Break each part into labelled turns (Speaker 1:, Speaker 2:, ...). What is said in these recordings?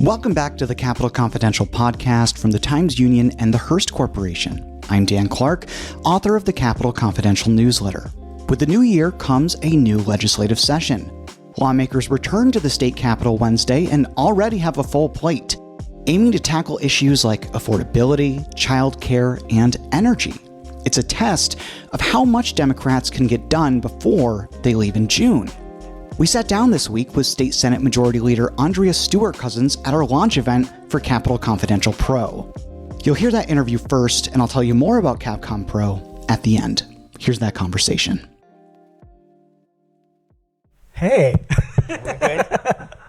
Speaker 1: Welcome back to the Capital Confidential podcast from the Times-Union and the Hearst Corporation. I'm Dan Clark, author of the Capital Confidential newsletter. With the new year comes a new legislative session. Lawmakers return to the state capitol Wednesday and already have a full plate, aiming to tackle issues like affordability, childcare, and energy. It's a test of how much Democrats can get done before they leave in June. We sat down this week with State Senate Majority Leader Andrea Stewart-Cousins at our launch event for Capital Confidential Pro. You'll hear that interview first, and I'll tell you more about CapCon Pro at the end. Here's that conversation.
Speaker 2: Hey.
Speaker 3: Good.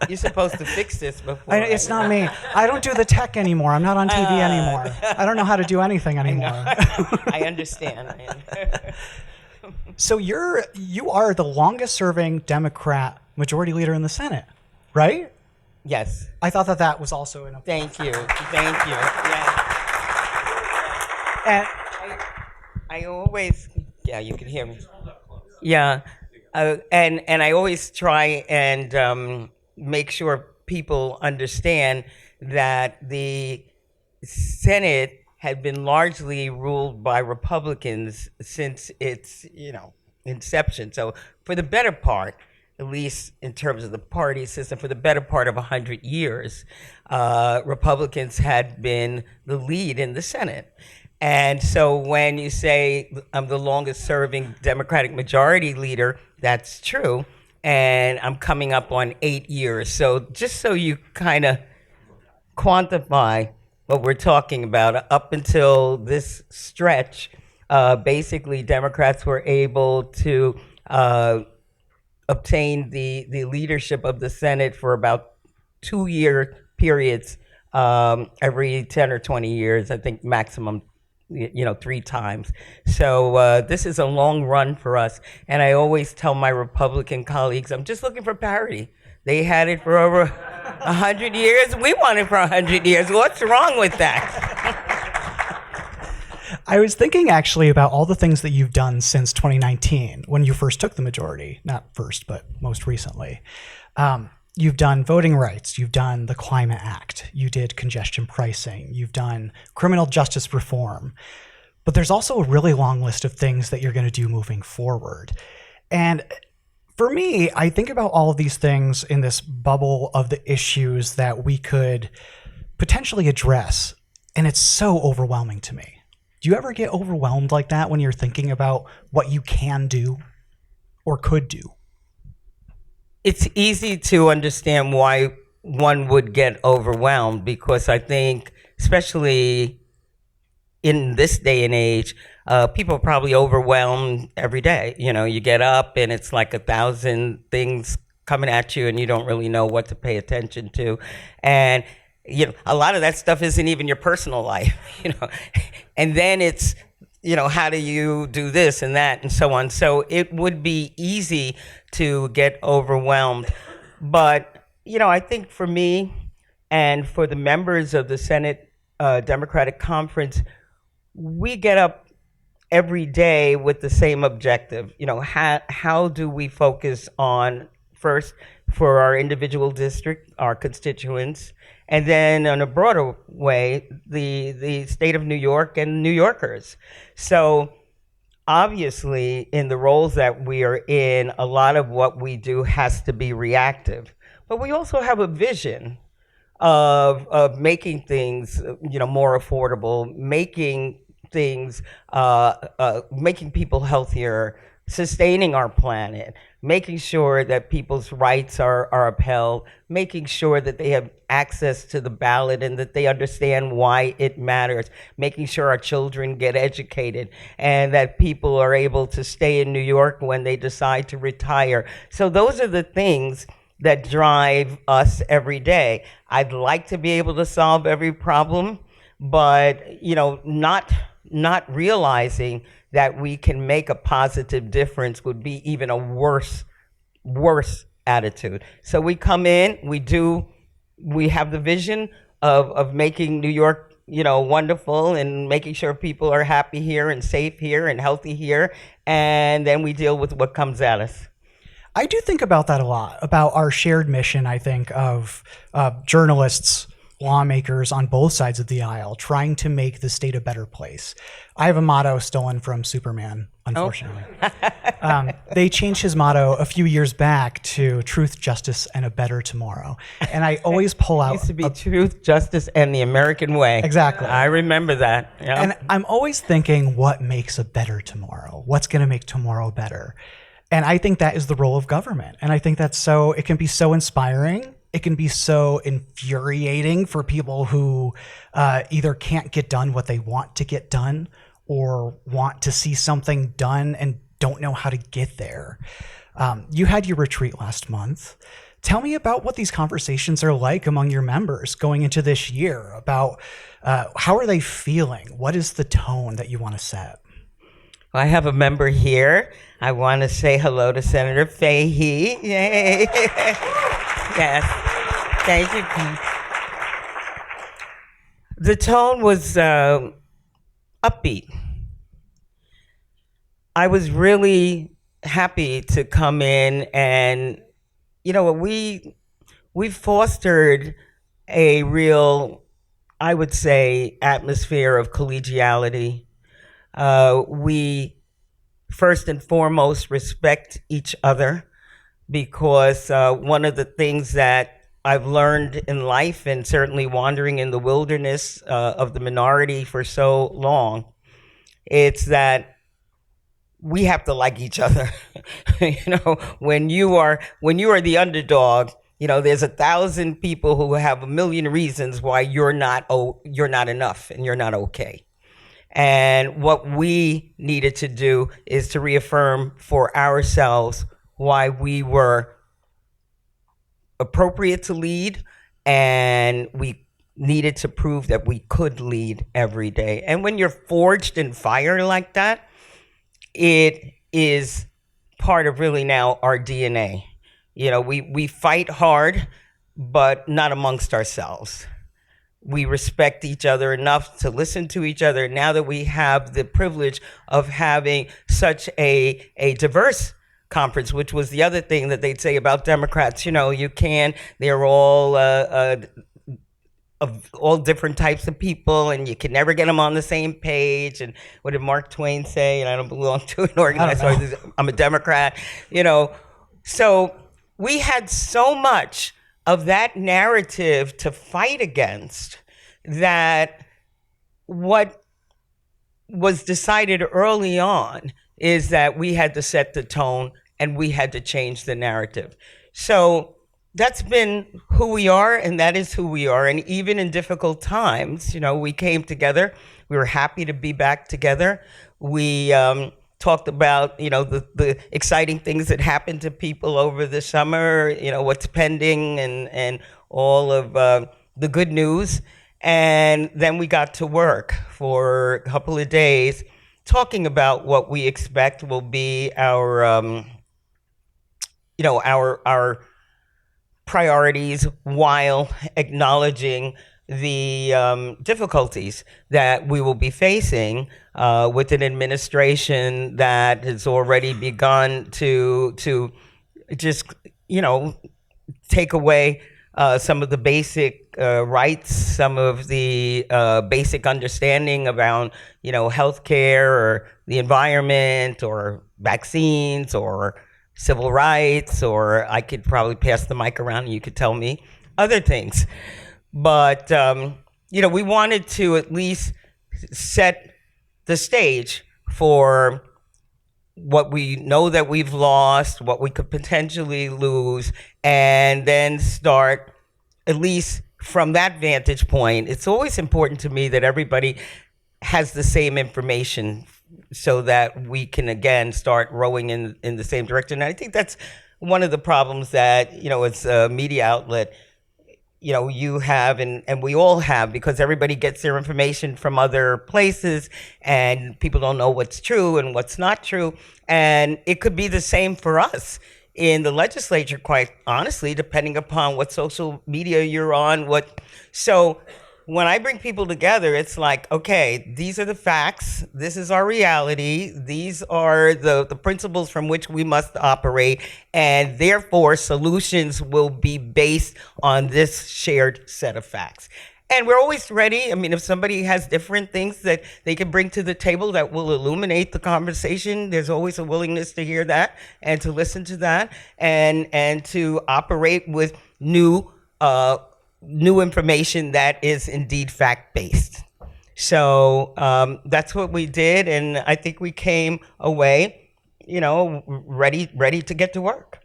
Speaker 3: You're supposed to fix this before.
Speaker 2: It's not me. I don't do the tech anymore. I'm not on TV anymore. I don't know how to do anything anymore.
Speaker 3: I understand.
Speaker 2: So you are the longest serving Democrat majority leader in the Senate, right?
Speaker 3: Yes.
Speaker 2: I thought that was also an
Speaker 3: Thank you. Yeah.
Speaker 2: And
Speaker 3: I always, you can hear me. Yeah. And I always try and make sure people understand that the Senate had been largely ruled by Republicans since its, inception. So for the better part, at least in terms of the party system, for the better part of 100 years, Republicans had been the lead in the Senate. And so when you say I'm the longest serving Democratic majority leader, that's true. And I'm coming up on 8 years. So just so you kind of quantify what we're talking about, up until this stretch, basically Democrats were able to obtain the leadership of the Senate for about 2-year periods, every 10 or 20 years, I think maximum 3 times. So this is a long run for us. And I always tell my Republican colleagues, I'm just looking for parity. They had it for over 100 years. We want it for 100 years. What's wrong with that?
Speaker 2: I was thinking actually about all the things that you've done since 2019 when you first took the majority. Not first, but most recently. You've done voting rights. You've done the Climate Act. You did congestion pricing. You've done criminal justice reform. But there's also a really long list of things that you're going to do moving forward. And for me, I think about all of these things in this bubble of the issues that we could potentially address. And it's so overwhelming to me. Do you ever get overwhelmed like that when you're thinking about what you can do or could do?
Speaker 3: It's easy to understand why one would get overwhelmed, because I think, especially in this day and age, people are probably overwhelmed every day. You get up and it's like 1,000 things coming at you and you don't really know what to pay attention to. And, a lot of that stuff isn't even your personal life, And then it's, how do you do this and that and so on. So it would be easy to get overwhelmed. But, I think for me and for the members of the Senate Democratic Conference, we get up every day with the same objective. How do we focus on, first, for our individual district, our constituents, and then in a broader way, the state of New York and New Yorkers. So obviously, in the roles that we are in, a lot of what we do has to be reactive. But we also have a vision of making things, more affordable, making things, making people healthier, sustaining our planet, making sure that people's rights are upheld, making sure that they have access to the ballot and that they understand why it matters, making sure our children get educated and that people are able to stay in New York when they decide to retire. So those are the things that drive us every day. I'd like to be able to solve every problem, but not realizing that we can make a positive difference would be even a worse attitude. So we come in, we have the vision of making New York, wonderful and making sure people are happy here and safe here and healthy here. And then we deal with what comes at us.
Speaker 2: I do think about that a lot, about our shared mission, I think, of journalists, lawmakers on both sides of the aisle trying to make the state a better place. I have a motto stolen from Superman, unfortunately. They changed his motto a few years back to truth, justice, and a better tomorrow. And I always pull out...
Speaker 3: It used to be truth, justice, and the American way.
Speaker 2: Exactly.
Speaker 3: I remember that. Yeah.
Speaker 2: And I'm always thinking, what makes a better tomorrow? What's going to make tomorrow better? And I think that is the role of government. And I think it can be so inspiring. It can be so infuriating for people who either can't get done what they want to get done or want to see something done and don't know how to get there. You had your retreat last month. Tell me about what these conversations are like among your members going into this year, about how are they feeling? What is the tone that you want to set?
Speaker 3: I have a member here. I want to say hello to Senator Fahey. Yay. Yes. Thank you. The tone was upbeat. I was really happy to come in and, we fostered a real, I would say, atmosphere of collegiality. We first and foremost respect each other, because one of the things that I've learned in life, and certainly wandering in the wilderness of the minority for so long, it's that we have to like each other. When you are the underdog, there's 1,000 people who have a million reasons why you're not enough and you're not okay. And what we needed to do is to reaffirm for ourselves why we were appropriate to lead, and we needed to prove that we could lead every day. And when you're forged in fire like that, it is part of really now our DNA. We fight hard, but not amongst ourselves. We respect each other enough to listen to each other. Now that we have the privilege of having such a diverse conference, which was the other thing that they'd say about Democrats, they're of all different types of people, and you can never get them on the same page. And what did Mark Twain say? And I don't belong to an organized organization. I'm a Democrat, So we had so much of that narrative to fight against, that what was decided early on is that we had to set the tone and we had to change the narrative. So that's been who we are, and that is who we are. And even in difficult times, we came together. We were happy to be back together. We talked about, the exciting things that happened to people over the summer, what's pending and all of the good news. And then we got to work for a couple of days talking about what we expect will be our priorities, while acknowledging the difficulties that we will be facing with an administration that has already begun to just take away some of the basic rights, some of the basic understanding around healthcare or the environment or vaccines or civil rights, or I could probably pass the mic around and you could tell me other things. But, we wanted to at least set the stage for what we know that we've lost, what we could potentially lose, and then start, at least from that vantage point. It's always important to me that everybody has the same information so that we can, again, start rowing in the same direction. And I think that's one of the problems that, as a media outlet, you have and we all have, because everybody gets their information from other places and people don't know what's true and what's not true. And it could be the same for us in the legislature, quite honestly, depending upon what social media you're on. So when I bring people together, it's like, okay, these are the facts. This is our reality. These are the principles from which we must operate. And therefore, solutions will be based on this shared set of facts. And we're always ready. I mean, if somebody has different things that they can bring to the table that will illuminate the conversation, there's always a willingness to hear that and to listen to that and to operate with new information that is indeed fact-based. So that's what we did, and I think we came away, ready to get to work.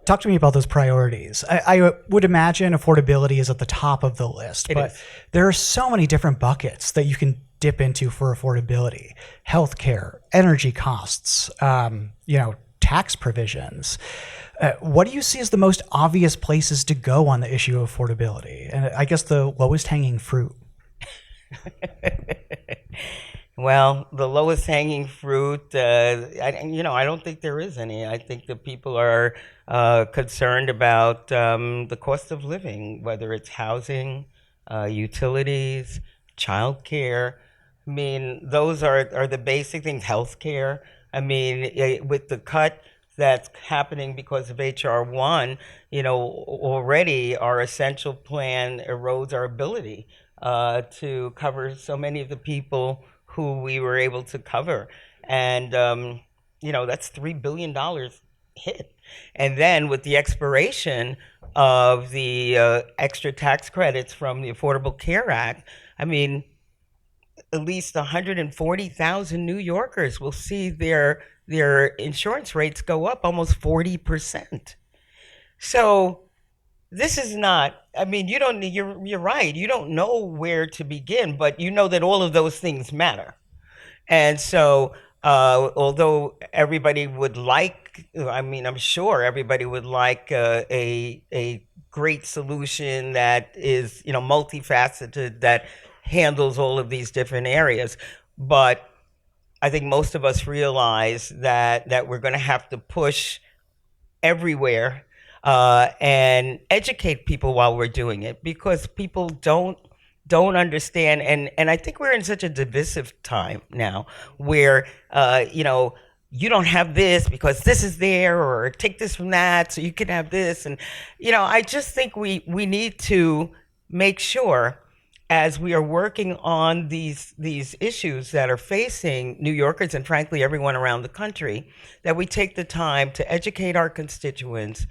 Speaker 2: Talk to me about those priorities. I would imagine affordability is at the top of the list, but there are so many different buckets that you can dip into for affordability: healthcare, energy costs, tax provisions. What do you see as the most obvious places to go on the issue of affordability? And I guess the lowest hanging fruit.
Speaker 3: Well, the lowest hanging fruit, I don't think there is any. I think that people are concerned about the cost of living, whether it's housing, utilities, childcare. I mean, those are the basic things. Healthcare. I mean, with the cut that's happening because of HR 1, already our essential plan erodes our ability to cover so many of the people who we were able to cover. And, that's $3 billion hit. And then with the expiration of the extra tax credits from the Affordable Care Act, I mean, at least 140,000 New Yorkers will see their insurance rates go up almost 40%. So this is not, I mean, you're right. You don't know where to begin, but you know that all of those things matter. And so, although everybody would like, I'm sure everybody would like a great solution that is, multifaceted, that handles all of these different areas. But I think most of us realize that we're going to have to push everywhere and educate people while we're doing it, because people don't understand. And I think we're in such a divisive time now where, you don't have this because this is there, or take this from that so you can have this. And, I just think we need to make sure, as we are working on these issues that are facing New Yorkers and frankly everyone around the country, that we take the time to educate our constituents,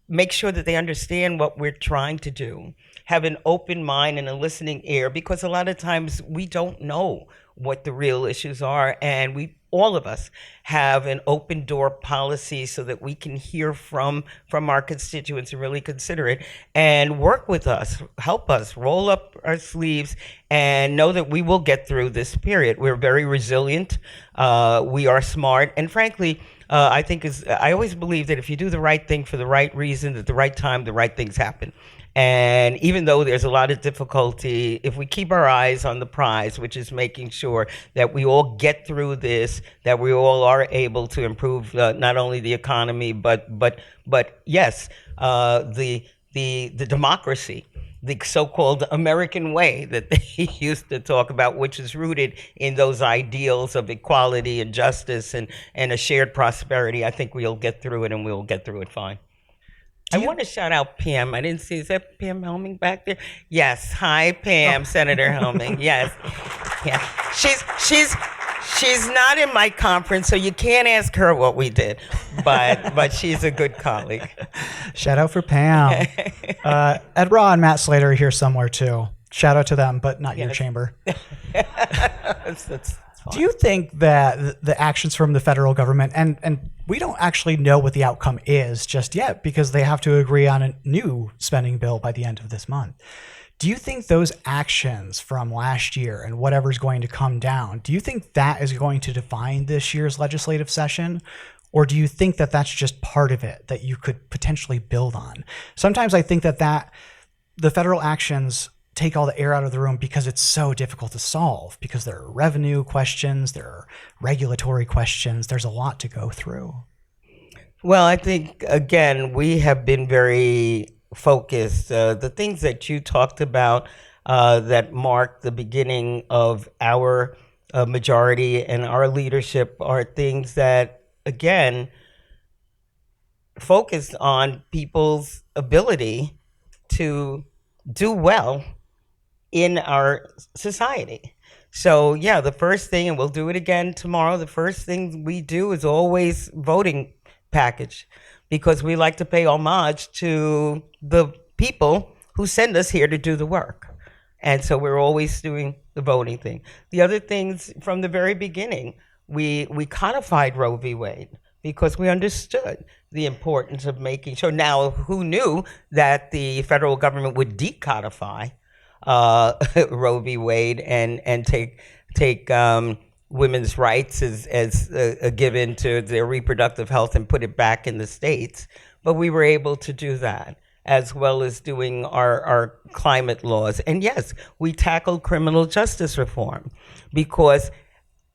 Speaker 3: make sure that they understand what we're trying to do, have an open mind and a listening ear, because a lot of times we don't know what the real issues are, and all of us have an open door policy so that we can hear from our constituents and really consider it and work with us, help us, roll up our sleeves and know that we will get through this period. We're very resilient. We are smart. And frankly, I always believe that if you do the right thing for the right reason, at the right time, the right things happen. And even though there's a lot of difficulty, if we keep our eyes on the prize, which is making sure that we all get through this, that we all are able to improve not only the economy, but yes, the democracy, the so-called American way that they used to talk about, which is rooted in those ideals of equality and justice and a shared prosperity. I think we'll get through it, and we'll get through it fine. I want to shout out Pam. I didn't see, is that Pam Helming back there? Yes. Hi, Pam, Senator Helming. Yes. Yeah. She's not in my conference, so you can't ask her what we did, but she's a good colleague.
Speaker 2: Shout out for Pam. Ed Raw and Matt Slater are here somewhere too. Shout out to them, but not your chamber.
Speaker 3: That's
Speaker 2: Do you think that the actions from the federal government, and we don't actually know what the outcome is just yet because they have to agree on a new spending bill by the end of this month. Do you think those actions from last year and whatever's going to come down, do you think that is going to define this year's legislative session? Or do you think that that's just part of it that you could potentially build on? Sometimes I think that the federal actions take all the air out of the room because it's so difficult to solve, because there are revenue questions, there are regulatory questions, there's a lot to go through.
Speaker 3: Well, I think, again, we have been very focused. The things that you talked about, that marked the beginning of our majority and our leadership are things that, again, focus on people's ability to do well in our society. So yeah, the first thing, and we'll do it again tomorrow, the first thing we do is always voting package, because we like to pay homage to the people who send us here to do the work. And so we're always doing the voting thing. The other things from the very beginning, we codified Roe v. Wade because we understood the importance of making sure. Now, who knew that the federal government would decodify Roe v. Wade and take women's rights as a given to their reproductive health and put it back in the states? But we were able to do that, as well as doing our climate laws. And yes, we tackled criminal justice reform, because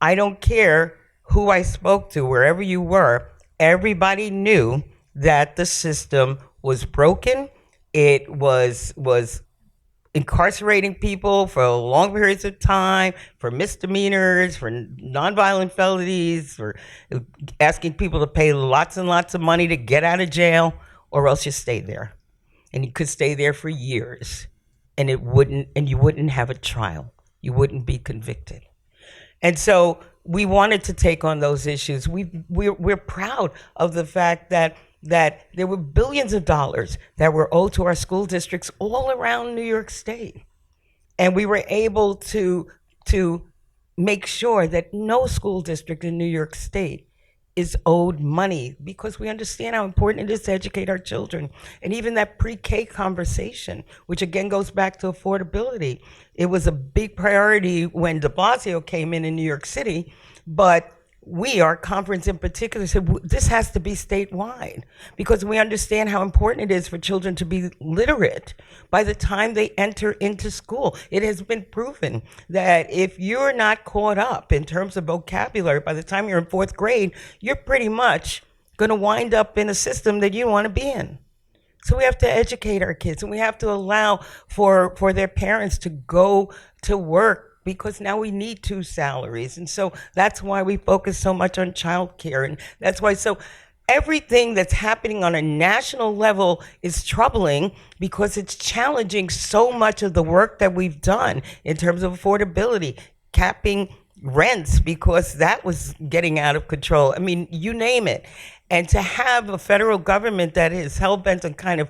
Speaker 3: I don't care who I spoke to, wherever you were, everybody knew that the system was broken. It was incarcerating people for long periods of time, for misdemeanors, for nonviolent felonies, for asking people to pay lots and lots of money to get out of jail, or else you stay there. And you could stay there for years, and you wouldn't have a trial. You wouldn't be convicted. And so we wanted to take on those issues. We're proud of the fact that there were billions of dollars that were owed to our school districts all around New York State. And we were able to make sure that no school district in New York State is owed money, because we understand how important it is to educate our children. And even that pre-K conversation, which again goes back to affordability, it was a big priority when de Blasio came in New York City, but we, our conference in particular, said this has to be statewide, because we understand how important it is for children to be literate by the time they enter into school. It has been proven that if you're not caught up in terms of vocabulary by the time you're in fourth grade, you're pretty much going to wind up in a system that you don't want to be in. So we have to educate our kids, and we have to allow for their parents to go to work, because now we need two salaries. And so that's why we focus so much on childcare. And that's why everything that's happening on a national level is troubling, because it's challenging so much of the work that we've done in terms of affordability, capping rents, because that was getting out of control. I mean, you name it. And to have a federal government that is hell-bent on kind of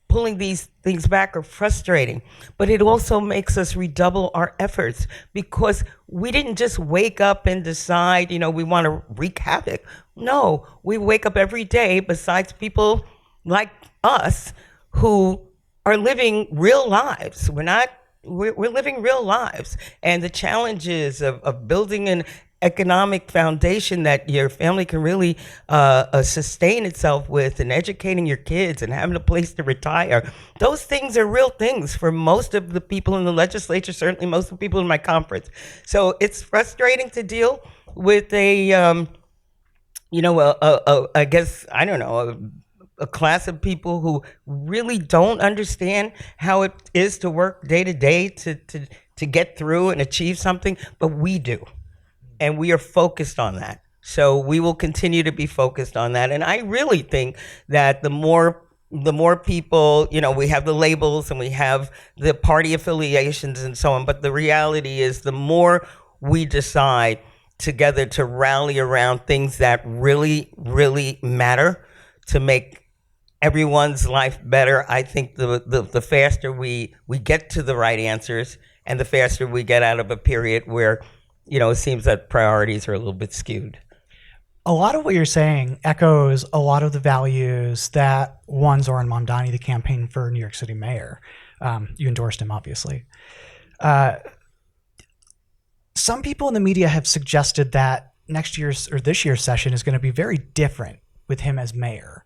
Speaker 3: pulling these things back are frustrating, but it also makes us redouble our efforts, because we didn't just wake up and decide, we want to wreak havoc. No, we wake up every day, besides people like us who are living real lives. We're living real lives, and the challenges of building an economic foundation that your family can really sustain itself with, and educating your kids and having a place to retire. Those things are real things for most of the people in the legislature, certainly most of the people in my conference. So it's frustrating to deal with a class of people who really don't understand how it is to work day to day to get through and achieve something, but we do. And we are focused on that. So we will continue to be focused on that. And I really think that the more people, we have the labels and we have the party affiliations and so on, but the reality is the more we decide together to rally around things that really, really matter to make everyone's life better, I think the faster we get to the right answers, and the faster we get out of a period where it seems that priorities are a little bit skewed.
Speaker 2: A lot of what you're saying echoes a lot of the values that won Zoran Mamdani the campaign for New York City mayor. You endorsed him, obviously. Some people in the media have suggested that this year's session is going to be very different with him as mayor.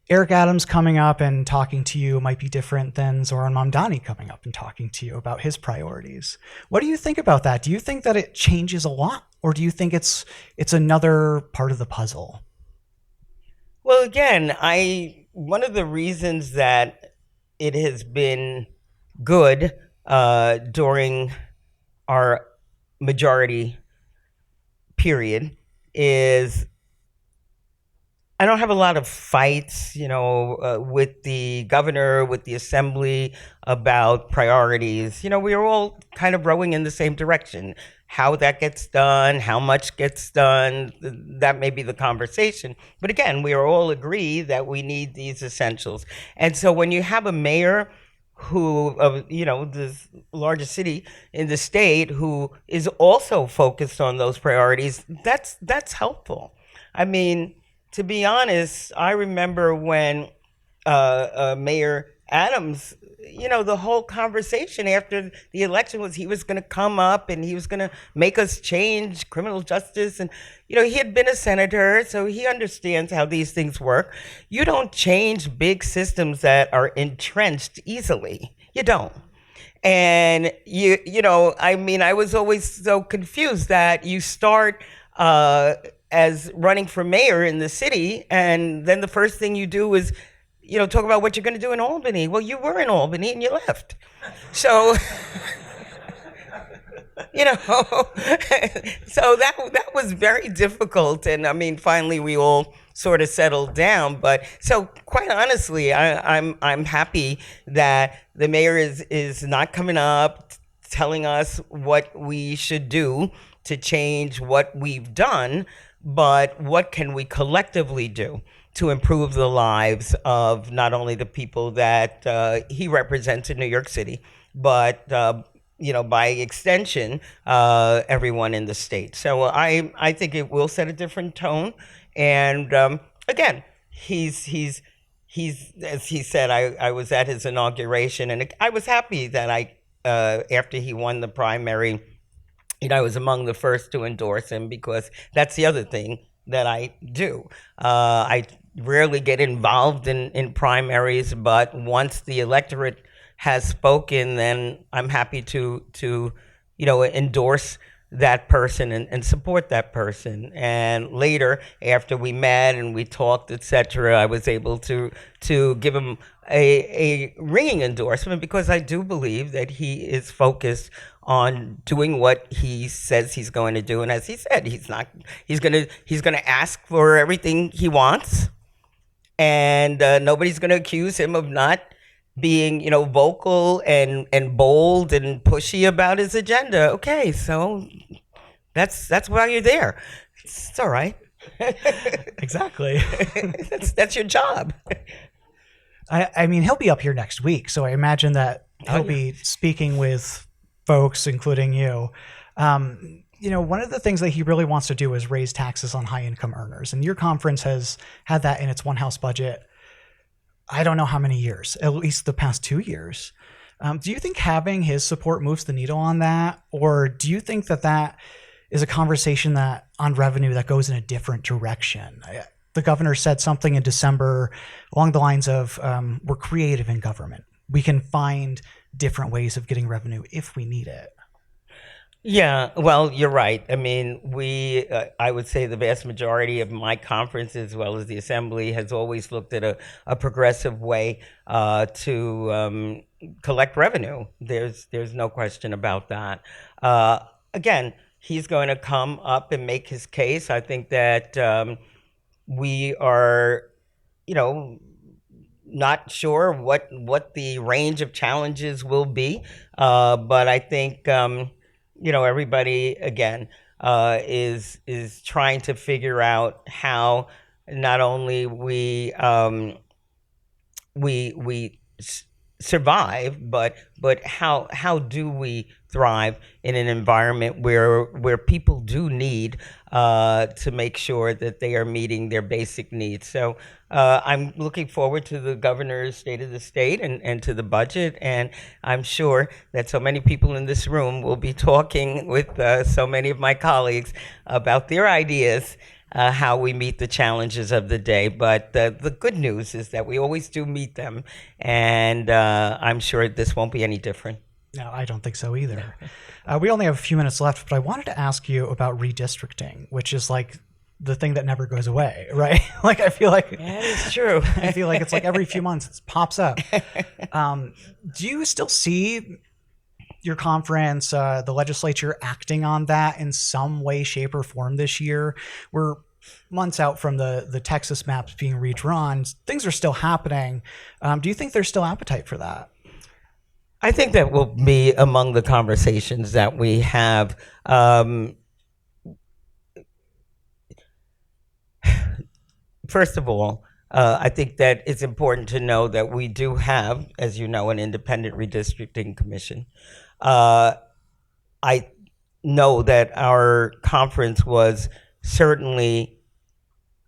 Speaker 2: Eric Adams coming up and talking to you might be different than Zoran Mamdani coming up and talking to you about his priorities. What do you think about that? Do you think that it changes a lot, or do you think it's another part of the puzzle?
Speaker 3: Well, again, one of the reasons that it has been good during our majority period is I don't have a lot of fights, with the governor, with the assembly about priorities. We are all kind of rowing in the same direction. How that gets done, how much gets done, that may be the conversation. But again, we are all agree that we need these essentials. And so when you have a mayor who, of the largest city in the state, who is also focused on those priorities, that's helpful. I mean, to be honest, I remember when Mayor Adams, the whole conversation after the election was he was going to come up and he was going to make us change criminal justice. And, he had been a senator, so he understands how these things work. You don't change big systems that are entrenched easily. You don't. And, I was always so confused that you start as running for mayor in the city, and then the first thing you do is talk about what you're going to do in Albany. Well, you were in Albany and you left. So, so that was very difficult. And finally we all sort of settled down. But so quite honestly, I'm happy that the mayor is not coming up telling us what we should do to change what we've done, but what can we collectively do to improve the lives of not only the people that he represents in New York City, but by extension, everyone in the state. So I think it will set a different tone. And again, he's as he said, I was at his inauguration, and I was happy that after he won the primary, I was among the first to endorse him, because that's the other thing that I do. I rarely get involved in primaries, but once the electorate has spoken, then I'm happy to endorse that person and support that person. And later, after we met and we talked, etc., I was able to give him a ringing endorsement, because I do believe that he is focused on doing what he says he's going to do. And as he said, he's going to ask for everything he wants, and nobody's going to accuse him of not being vocal and bold and pushy about his agenda. Okay, so that's why you're there. It's all right.
Speaker 2: Exactly.
Speaker 3: that's your job.
Speaker 2: I mean, he'll be up here next week, so I imagine that he'll be speaking with folks, including you. One of the things that he really wants to do is raise taxes on high-income earners, and your conference has had that in its one House budget. I don't know how many years, at least the past 2 years. Do you think having his support moves the needle on that, or do you think that is a conversation that on revenue that goes in a different direction? The governor said something in December along the lines of, we're creative in government. We can find different ways of getting revenue if we need it.
Speaker 3: Yeah, well, you're right. I mean, I would say the vast majority of my conference, as well as the assembly, has always looked at a progressive way to collect revenue. There's no question about that. Again, he's going to come up and make his case. I think that we are, not sure what the range of challenges will be, but I think everybody again is trying to figure out how not only we survive, but how do we thrive in an environment where people do need to make sure that they are meeting their basic needs. So I'm looking forward to the governor's State of the State and to the budget, and I'm sure that so many people in this room will be talking with so many of my colleagues about their ideas how we meet the challenges of the day. But the good news is that we always do meet them, and I'm sure this won't be any different.
Speaker 2: No, I don't think so either. We only have a few minutes left, but I wanted to ask you about redistricting, which is like the thing that never goes away, right? I feel like
Speaker 3: that is true.
Speaker 2: I feel like it's like every few months it pops up. Do you still see your conference, the legislature acting on that in some way, shape, or form this year? We're months out from the Texas maps being redrawn. Things are still happening. Do you think there's still appetite for that?
Speaker 3: I think that will be among the conversations that we have. First of all, I think that it's important to know that we do have, as you know, an independent redistricting commission. I know that our conference was certainly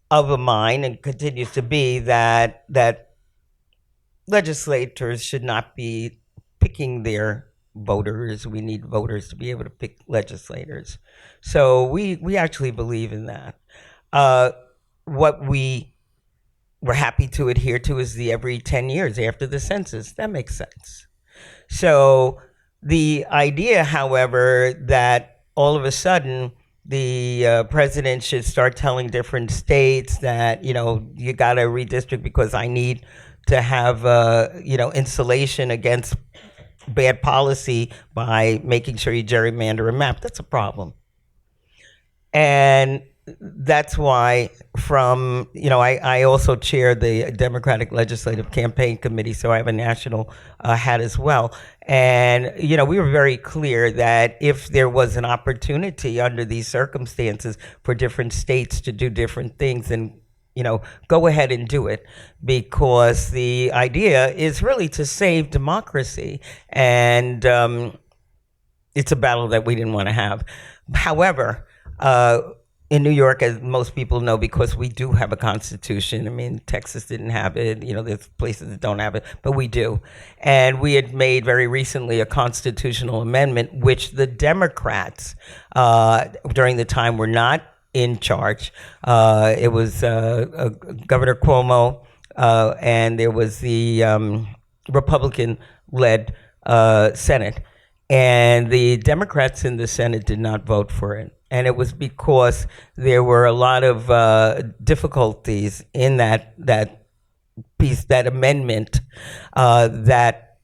Speaker 3: of a mind and continues to be that legislators should not be picking their voters. We need voters to be able to pick legislators. So we actually believe in that. What we were happy to adhere to is the every 10 years after the census. That makes sense. So the idea, however, that all of a sudden the president should start telling different states that, you got to redistrict because I need to have, insulation against bad policy by making sure you gerrymander a map, that's a problem. And that's why I also chair the Democratic Legislative Campaign Committee, so I have a national hat as well. And, we were very clear that if there was an opportunity under these circumstances for different states to do different things, then, go ahead and do it, because the idea is really to save democracy. And it's a battle that we didn't want to have. However, in New York, as most people know, because we do have a constitution. I mean, Texas didn't have it. There's places that don't have it, but we do. And we had made very recently a constitutional amendment, which the Democrats during the time were not in charge. It was Governor Cuomo, and there was the Republican-led Senate. And the Democrats in the Senate did not vote for it. And it was because there were a lot of difficulties in that piece, that amendment, that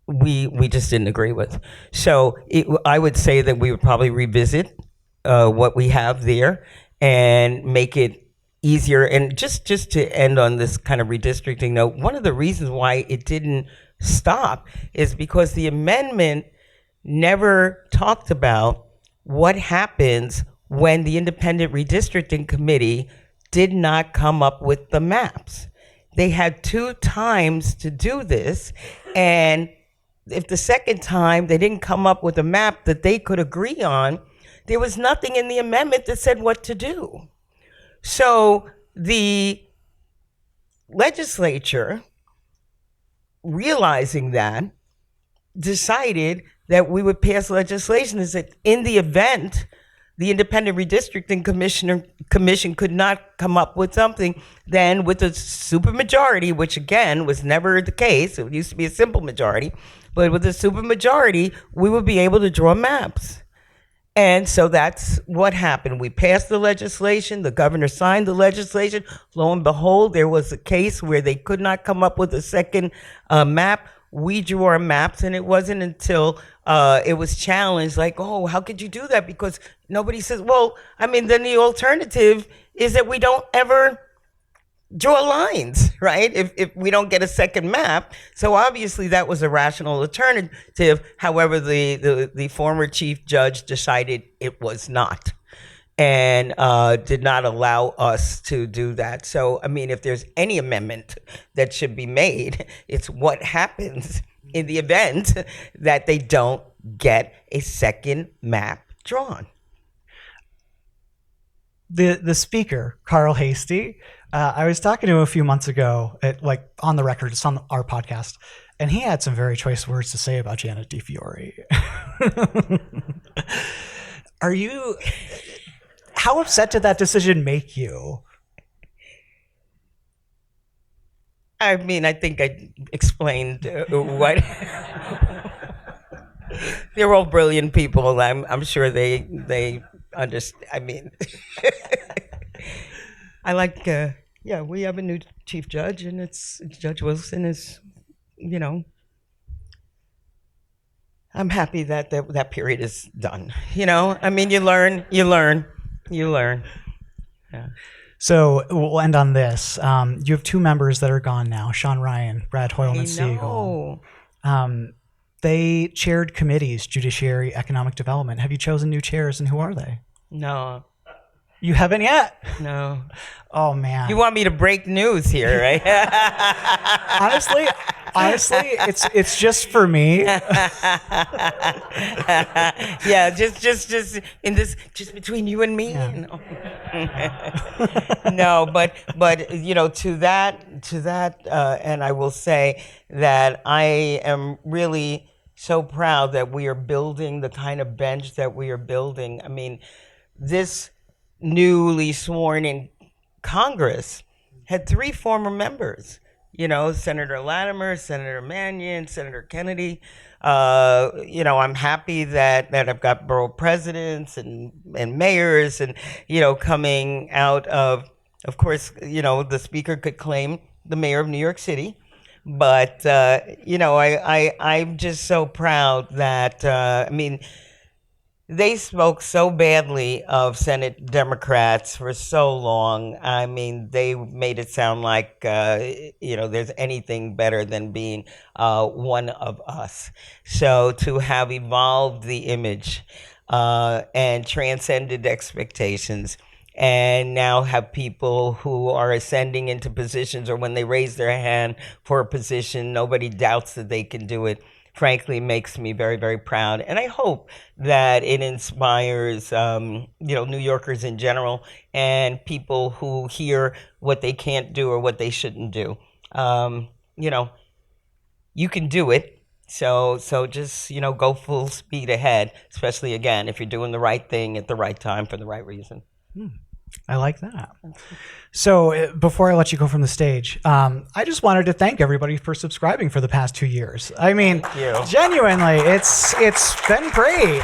Speaker 3: we just didn't agree with. So I would say that we would probably revisit what we have there and make it easier. And just to end on this kind of redistricting note, one of the reasons why it didn't stop is because the amendment never talked about what happens when the independent redistricting committee did not come up with the maps. They had 2 times to do this, and if the second time they didn't come up with a map that they could agree on, there was nothing in the amendment that said what to do. So the legislature, realizing that, decided that we would pass legislation that in the event the independent redistricting commission could not come up with something, then with a supermajority, which again was never the case, it used to be a simple majority, but with a supermajority, we would be able to draw maps. And so that's what happened. We passed the legislation, the governor signed the legislation. Lo and behold, there was a case where they could not come up with a second map. We drew our maps, and it wasn't until it was challenged, like, oh, how could you do that? Because nobody says, well, I mean, then the alternative is that we don't ever draw lines, right? If we don't get a second map. So obviously that was a rational alternative. However, the former chief judge decided it was not, and did not allow us to do that. So, I mean, if there's any amendment that should be made, it's what happens in the event that they don't get a second map drawn.
Speaker 2: The speaker, Carl Hastie, I was talking to him a few months ago, on the record, it's on our podcast, and he had some very choice words to say about Janet DeFiore. How upset did that decision make you?
Speaker 3: I mean, I think I explained what. They're all brilliant people. I'm sure they understand. I mean, I like. We have a new chief judge, and it's Judge Wilson is, I'm happy that that period is done. I mean, you learn. Yeah.
Speaker 2: So we'll end on this. You have two members that are gone now, Sean Ryan, Brad Hoylman-Siegel. They chaired committees, Judiciary, Economic Development. Have you chosen new chairs, and who are they?
Speaker 3: No.
Speaker 2: You haven't yet?
Speaker 3: No.
Speaker 2: Oh, man.
Speaker 3: You want me to break news here, right?
Speaker 2: Honestly, it's just for me.
Speaker 3: Yeah, just in this, just between you and me. Yeah. No, but to that, and I will say that I am really so proud that we are building the kind of bench that we are building. I mean, this newly sworn in Congress had 3 former members. Senator Latimer, Senator Mannion, Senator Kennedy. I'm happy that I've got borough presidents and mayors and, coming out of course, the speaker could claim the mayor of New York City. But, I'm just so proud that, they spoke so badly of Senate Democrats for so long. I mean, they made it sound like, there's anything better than being one of us. So to have evolved the image and transcended expectations, and now have people who are ascending into positions, or when they raise their hand for a position, nobody doubts that they can do it, frankly, makes me very, very proud. And I hope that it inspires, New Yorkers in general and people who hear what they can't do or what they shouldn't do. You can do it. So just, go full speed ahead, especially, again, if you're doing the right thing at the right time for the right reason.
Speaker 2: I like that. So before I let you go from the stage, I just wanted to thank everybody for subscribing for the past 2 years. I mean, genuinely, it's been great.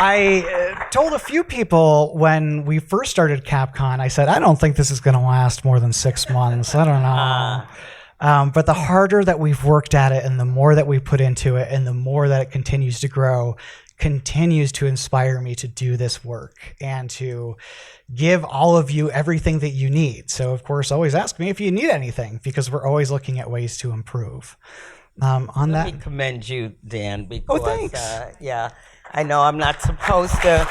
Speaker 2: I told a few people when we first started CapCon, I said, I don't think this is going to last more than 6 months. I don't know. But the harder that we've worked at it and the more that we put into it and the more that it continues to grow, continues to inspire me to do this work and to give all of you everything that you need. So, of course, always ask me if you need anything, because we're always looking at ways to improve.
Speaker 3: Let me commend you, Dan, because
Speaker 2: thanks.
Speaker 3: I know I'm not supposed to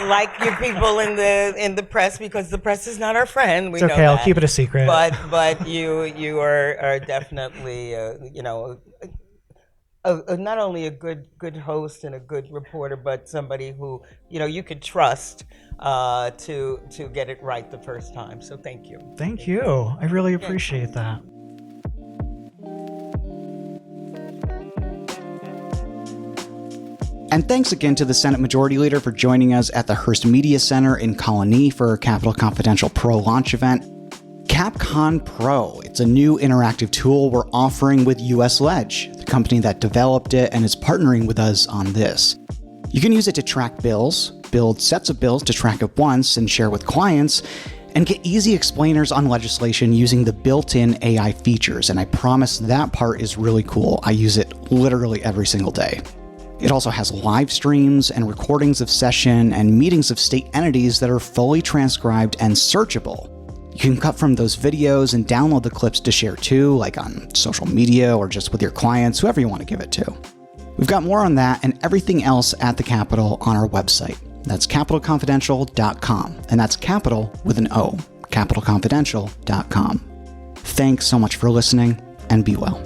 Speaker 3: like you people in the press, because the press is not our friend.
Speaker 2: It's okay. I'll keep it a secret.
Speaker 3: But you are definitely not only a good host and a good reporter, but somebody who you could trust to get it right the first time. So thank you.
Speaker 2: Thank you. I really appreciate that.
Speaker 1: And thanks again to the Senate Majority Leader for joining us at the Hearst Media Center in Colony for our Capitol Confidential Pro launch event. CapCon Pro, it's a new interactive tool we're offering with US Ledge, the company that developed it and is partnering with us on this. You can use it to track bills, build sets of bills to track at once and share with clients, and get easy explainers on legislation using the built-in AI features, and I promise that part is really cool. I use it literally every single day. It also has live streams and recordings of session and meetings of state entities that are fully transcribed and searchable. You can cut from those videos and download the clips to share too, like on social media or just with your clients, whoever you want to give it to. We've got more on that and everything else at the Capitol on our website. That's capitolconfidential.com, and that's Capitol with an O, capitolconfidential.com. Thanks so much for listening, and be well.